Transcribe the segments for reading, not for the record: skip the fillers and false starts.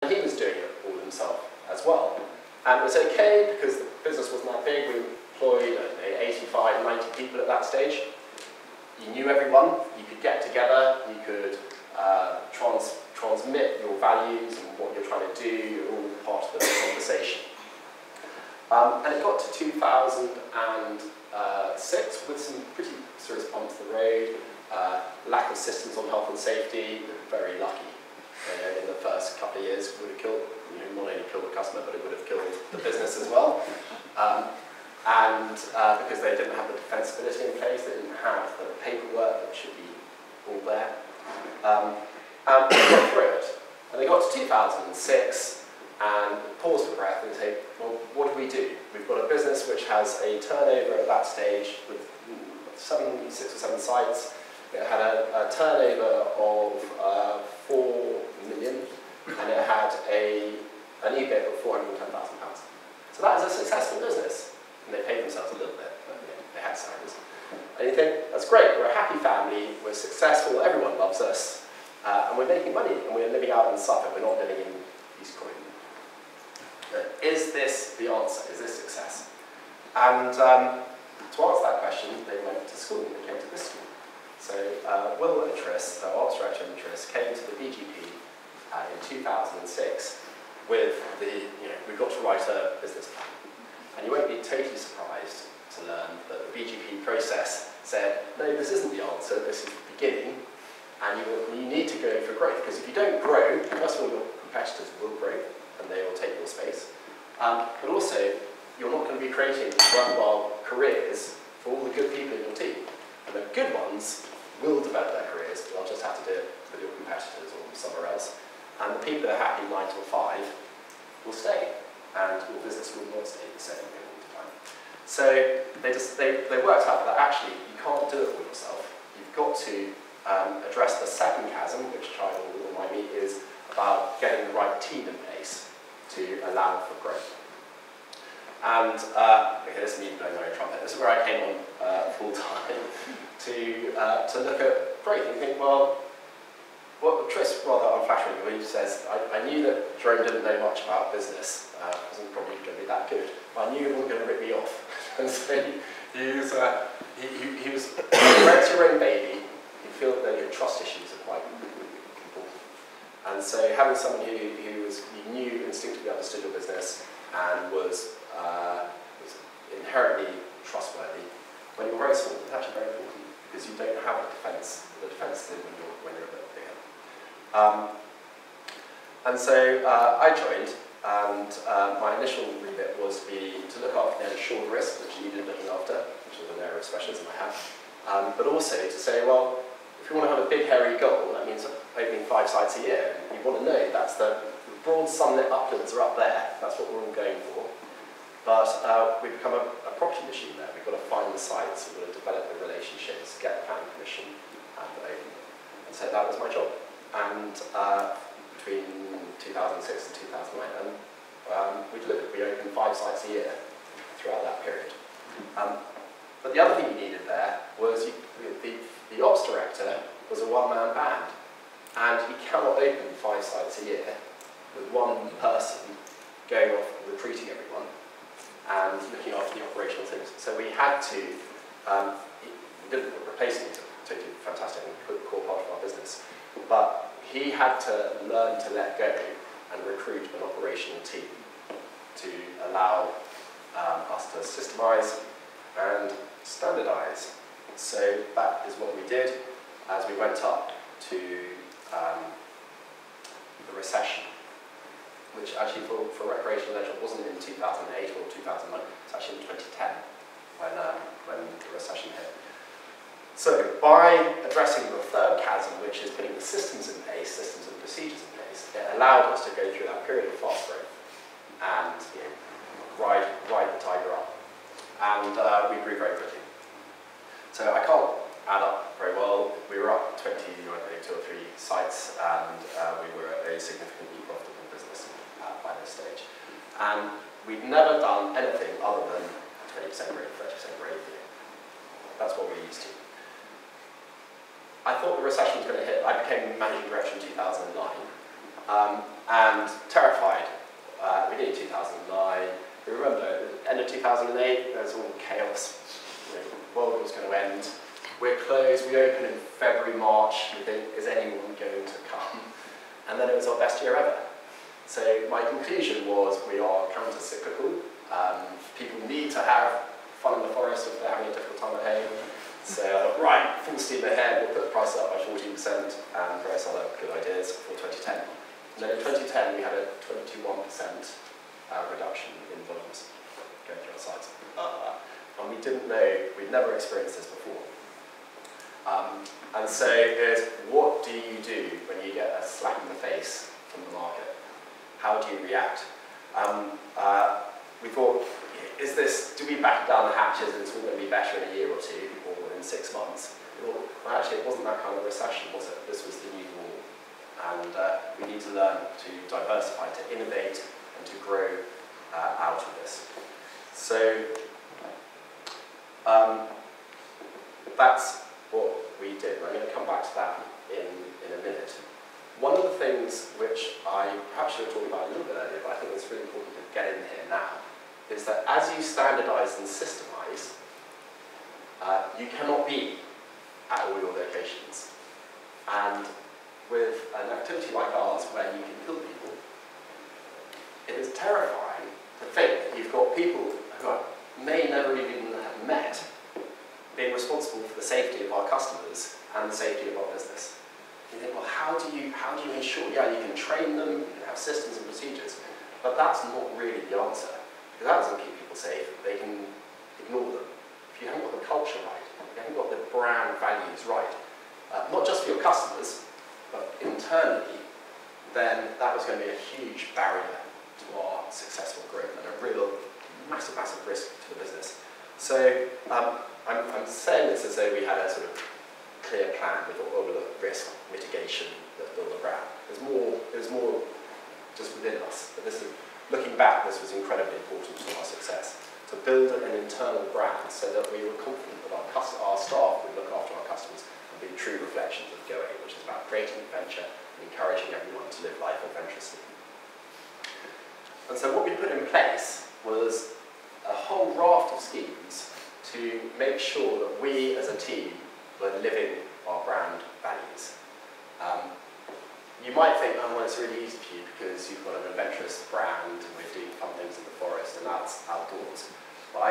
And he was doing it all himself as well. And it was okay because the business wasn't that big. We employed 85, 90 people at that stage. You knew everyone, you could get together, you could transmit your values and what you're trying to do, you're all part of the conversation. And it got to 2006 with some pretty serious bumps in the road, lack of systems on health and safety. We were very lucky. In the first couple of years, would have killed, not only killed the customer, but it would have killed the business as well. Because they didn't have the defensibility in place, they didn't have the paperwork that should be all there. And they got through it. And they got to 2006 and paused for breath and say, well, what do we do? We've got a business which has a turnover at that stage with 6 or 7 sites. It had a turnover of 4 million, and it had an EBIT of £410,000. So that is a successful business. And they paid themselves a little bit, but they had salaries. And you think, that's great, we're a happy family, we're successful, everyone loves us, and we're making money, and we're living out in Suffolk, we're not living in East Croydon. Is this the answer? Is this success? And to answer that question, they went to school, they came to this school. So Will and Tris, the arts director and Tris, came to the BGP in 2006 with we've got to write a business plan. And you won't be totally surprised to learn that the BGP process said, no, this isn't the answer, this is the beginning, and you need to go for growth. Because if you don't grow, first of all, your competitors will grow, and they will take your space. But also, you're not going to be creating worthwhile careers for all the good people in your team. And the good ones will develop their careers, but they'll just have to do it with your competitors or somewhere else. And the people that are happy 9 till 5 will stay, and your business will not stay the same all the time. So they worked out that actually you can't do it all yourself. You've got to address the second chasm, which I will remind me is about getting the right team in place to allow for growth. And okay, this is me blowing my own trumpet. This is where I came on full time to look at growth and think, well, what Tris rather unflatteringly says, I knew that Jerome didn't know much about business, wasn't probably going to be that good, but I knew he wasn't going to rip me off. And so he was when it's your own baby, you feel that your trust issues are quite important. And so having someone who you knew instinctively understood your business and was inherently trustworthy, when you're very small, it's actually very important because you don't have the defence thing when you're a bit bigger. And so I joined, and my initial remit was to look after the assured risk, which needed looking after, which was an area of specialism I have, but also to say, well, if you want to have a big hairy goal, that means opening 5 sites a year. You want to know that's the broad sunlit uplands are up there, that's what we're all going for. But we've become a property machine there. We've got to find the sites, we've got to develop the relationships, get the planning permission, and open. And so that was my job. And between 2006 and 2009, we opened 5 sites a year throughout that period. But the other thing you needed there was the ops director was a one-man band, and you cannot open 5 sites a year with one person going off recruiting everyone and looking after the operational things. So we had to, we didn't replace him, totally fantastic and core part of our business, but he had to learn to let go and recruit an operational team to allow us to systemize and standardize. So that is what we did as we went up to the recession, which actually for recreational leisure wasn't in 2008 or 2009, it's actually in 2010 when the recession hit. So by addressing the third chasm, which is putting the systems in place, systems and procedures in place, it allowed us to go through that period of fast growth and ride the tiger up. And we grew very quickly. So I can't add up very well. We were up 2 or 3 sites, and we were a significantly profitable business by this stage. And we'd never done anything other than 20% growth, 30% growth. That's what we're used to. I thought the recession was going to hit. I became managing director in 2009, and terrified. We did 2009. We remember at the end of 2008, there was all chaos. You know, the world was going to end. We're closed. We open in February, March. We think, is anyone going to come? And then it was our best year ever. So my conclusion was we are counter-cyclical. People need to have fun in the forest if they're having a difficult time at home. So I thought, right, full steam ahead, we'll put the price up by 14% and various other good ideas for 2010. And then in 2010, we had a 21% reduction in volumes going through our sites. And we didn't know, we'd never experienced this before. And so it's, what do you do when you get a slap in the face from the market? How do you react? We thought, do we batten down the hatches and it's all going to be better in a year or two, or in 6 months? We thought, well, actually, it wasn't that kind of recession, was it? This was the new normal. And we need to learn to diversify, to innovate, and to grow out of this. So that's what we did. I'm going to come back to that in a minute. One of the things which I perhaps should have talked about a little bit earlier, but I think it's really important to get in here now, is that as you standardize and systemize, you cannot be at all your locations. And with an activity like ours where you can kill people, it is terrifying to think that you've got people who I may never even have met being responsible for the safety of our customers and the safety of our business. You think, well, how do you ensure? Yeah, you can train them, you can have systems and procedures, but that's not really the answer. Because that doesn't keep people safe. They can ignore them. If you haven't got the culture right, if you haven't got the brand values right, not just for your customers, but internally, then that was going to be a huge barrier to our successful growth and a real massive, massive risk to the business. So I'm saying this as though we had a sort of clear plan with all the risk mitigation that built the brand. It was more just within us. But this is, looking back, this was incredibly important to our success. To build an internal brand so that we were confident that our staff would look after our customers and be true reflections of Go Ape, which is about creating adventure and encouraging everyone to live life adventurously. And so what we put in place was a whole raft of schemes to make sure that we as a team were living our brand values. You might think, oh, well, it's really easy for you because you've got an adventurous brand and we're doing fun things in the forest and that's outdoors. But I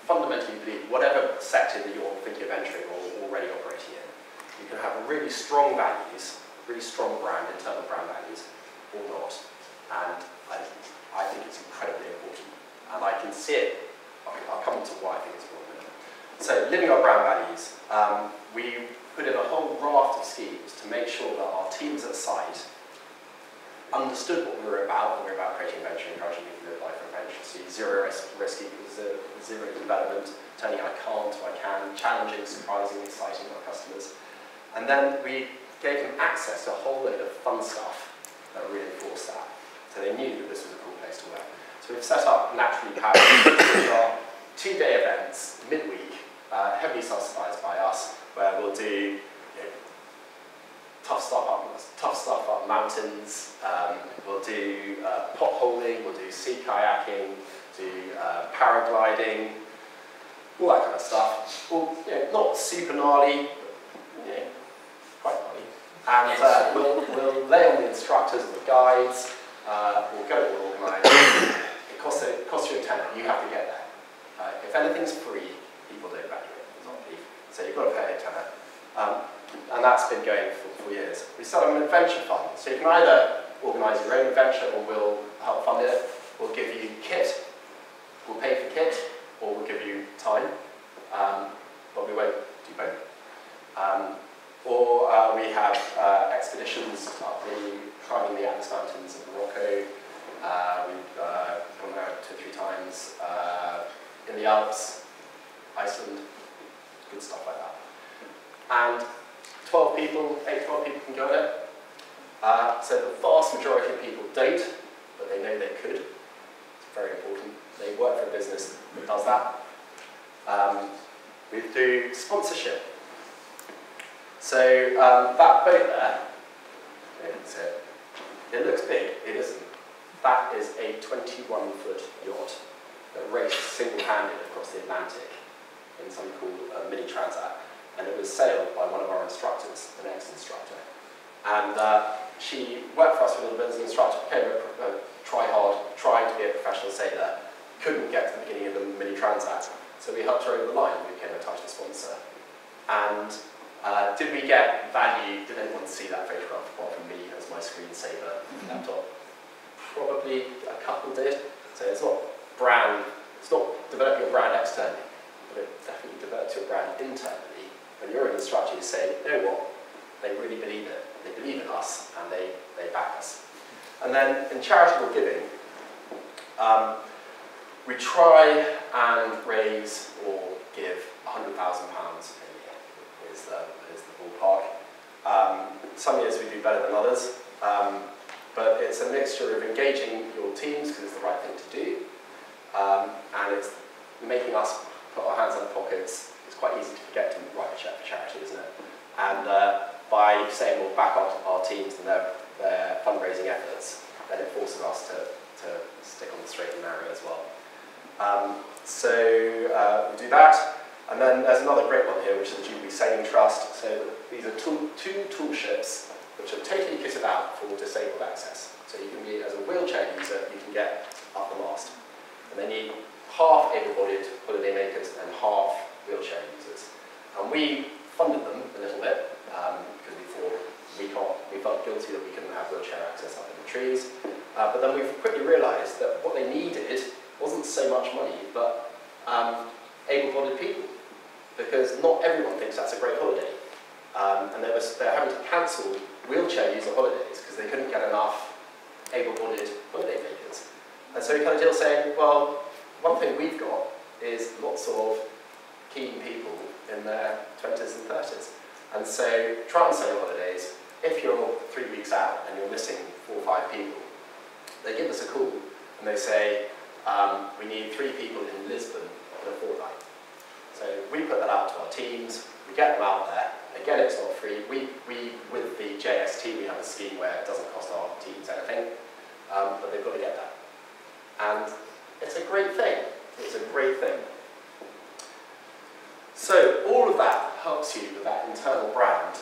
fundamentally believe whatever sector that you're thinking of entering or already operating in, you can have really strong values, really strong brand, internal brand values, or not. And I think it's incredibly important. And I can see it. I'll come to why I think it's important. So, living our brand values, we put in a whole raft of schemes to make sure that our teams at site understood what we were about, and we were about creating adventure, encouraging people to live life adventurously, zero risk equals zero development, turning I can't to I can, challenging, surprising, exciting our customers. And then we gave them access to a whole load of fun stuff that reinforced that. So they knew that this was a cool place to work. So we've set up Naturally Powered, which are 2-day events, midweek, heavily subsidised by us, where we'll do tough stuff up mountains, we'll do potholing, we'll do sea kayaking, do paragliding, all that kind of stuff. Well, not super gnarly, but quite gnarly. And we'll lay on the instructors and the guides, we'll get it all organised. It costs you a tenner, you have to get there. If anything's free, people don't value it, it's not cheap. So you've got to pay a tenner. And that's been going for years. We set up an adventure fund. So you can either organise your own adventure or we'll help fund it. We'll give you kit, we'll pay for kit, or we'll give you time. But we won't do both. Or we have expeditions up climbing the Atlas Mountains in Morocco. We've gone there 2 or 3 times. In the Alps, Iceland, good stuff like that. And 12 people can go in it. So the vast majority of people don't, but they know they could. It's very important. They work for a business that does that. We do sponsorship. So that boat there, you can see it. It looks big, it isn't. That is a 21-foot yacht that raced single-handed across the Atlantic in something called a mini transat. And it was sailed by one of our instructors, an ex-instructor. And she worked for us for a little bit as an instructor, became a try-hard, trying to be a professional sailor, couldn't get to the beginning of the mini transat. So we helped her over the line, we became a title sponsor. And did we get value? Did anyone see that photograph apart from me as my screensaver laptop? Probably a couple did. So it's not developing a brand externally, but it definitely develops your brand internally. When you're an instructor, you say, you know what? They really believe it. They believe in us, and they back us. And then in charitable giving, we try and raise or give £100,000 a year is the ballpark. Some years we do better than others, but it's a mixture of engaging your teams because it's the right thing to do, and it's making us put our hands in our pockets. It's quite easy to forget to write a check for charity, isn't it? And by saying we'll back our teams and their fundraising efforts, then it forces us to stick on the straight and narrow as well. So we do that. And then there's another great one here, which is the Jubilee Sailing Trust. So these are two tool ships which are totally kitted out for disabled access. So you can be, as a wheelchair user, you can get up the mast. And they need half able-bodied holiday makers and half wheelchair users. And we funded them a little bit because we thought we felt guilty that we couldn't have wheelchair access up in the trees. But then we quickly realised that what they needed wasn't so much money, but able-bodied people. Because not everyone thinks that's a great holiday. And they're having to cancel wheelchair user holidays because they couldn't get enough able-bodied holiday makers. And so we kind of deal saying, well, one thing we've got is lots of keen people in their 20s and 30s. And so try and sell holidays. If you're 3 weeks out and you're missing 4 or 5 people, they give us a call and they say, we need 3 people in Lisbon in a fortnight. So we put that out to our teams, we get them out there. Again, it's not free. With the JST, we have a scheme where it doesn't cost our teams anything, but they've got to get that. And it's a great thing. It's a great thing. So all of that helps you with that internal brand.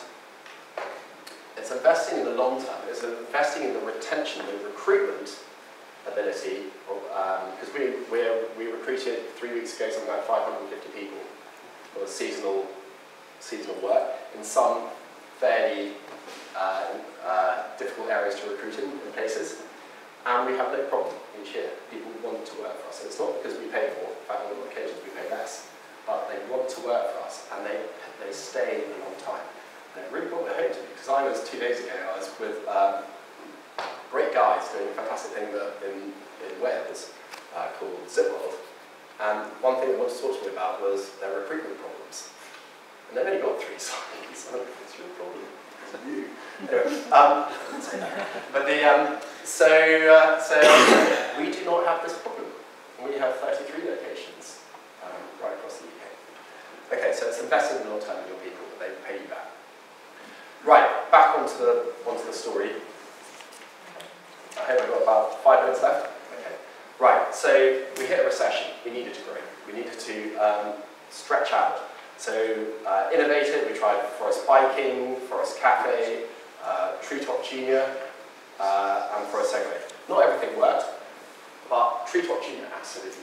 It's investing in the long term. It's investing in the retention, the recruitment ability. Because we recruited 3 weeks ago something like 550 people for seasonal work in some fairly difficult areas to recruit in places. And we have no problem each year. People want to work for us. So it's not because we pay more. In fact, on all occasions we pay less. But they want to work for us, and they stay a long time. And it really brought me home to me, because I was 2 days ago, I was with great guys doing a fantastic thing in Wales called Zipworld. And one thing they wanted to talk to me about was their recruitment problems. And they've only got 3 sites. I don't know, what's your problem? It's you. Anyway, I didn't say that. But so we do not have this problem. We have 33 locations right across the UK. Okay, so it's investing in the long term in your people, but they pay you back. Right, back onto the story. I hope I've got about 5 minutes left. Okay. Right, so we hit a recession. We needed to grow. We needed to stretch out. So innovated, we tried Forest Biking, Forest Cafe, Treetop Junior, and Forest Segway. Not everything worked, but Treetop Junior absolutely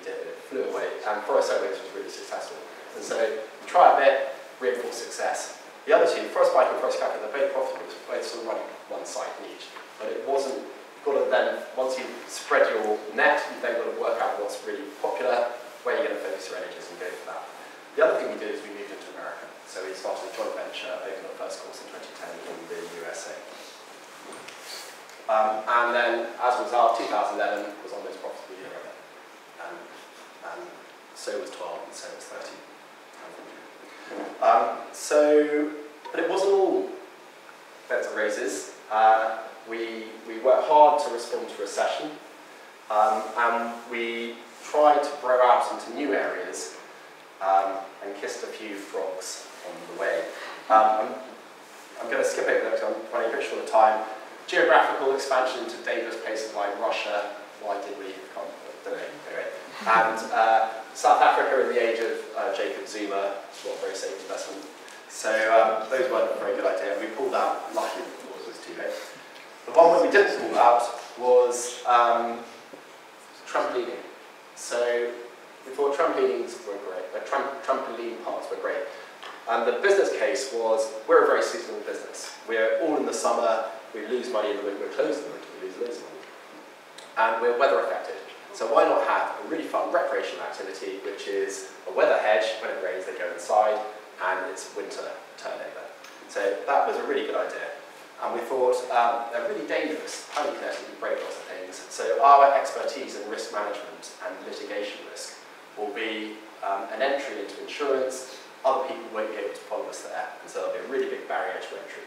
did. It flew away, and Forest Segway was really successful. And so try a bit, reinforce success. The other two, Forest Bike and Forest Cafe, they're both profitable, both still running one site in each. But it wasn't, you've got to then, once you spread your net, you've then got to work out what's really popular, where you're going to focus your energies and go for that. The other thing we did is we moved into America. So we started a joint venture, opened our first course in 2010 in the USA. And then, as a result, 2011 was our most profitable year ever. And so was 12, and so was 13. But it wasn't all beds and roses. We worked hard to respond to recession, and we tried to grow out into new areas and kissed a few frogs on the way. I'm going to skip over that because I'm running a bit short of time. geographical expansion into dangerous places like Russia. Why did we? I don't know. Anyway. And South Africa in the age of Jacob Zuma, not a very safe investment. So those weren't a very good idea. We pulled out, luckily before it was too late. The one that we didn't pull out was trampolining. So we thought trampolines were great, but trampoline parks were great. And the business case was, we're a very seasonal business. We're all in the summer, we lose money in the winter, we're closed in the winter, we lose loads of money. And we're weather affected. So why not have a really fun recreational activity, which is a weather hedge. When it rains, they go inside, and it's winter turnover. So that was a really good idea. And we thought they're really dangerous, highly kinetic, you break lots of things. So our expertise in risk management and litigation risk will be an entry into insurance. Other people won't be able to follow us there, and so there'll be a really big barrier to entry.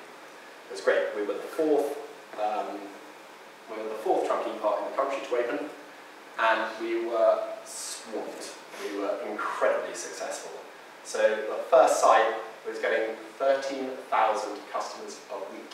It was great. We were the fourth trampoline park in the country to open, and we were swamped. We were incredibly successful. So the first site was getting 13,000 customers a week.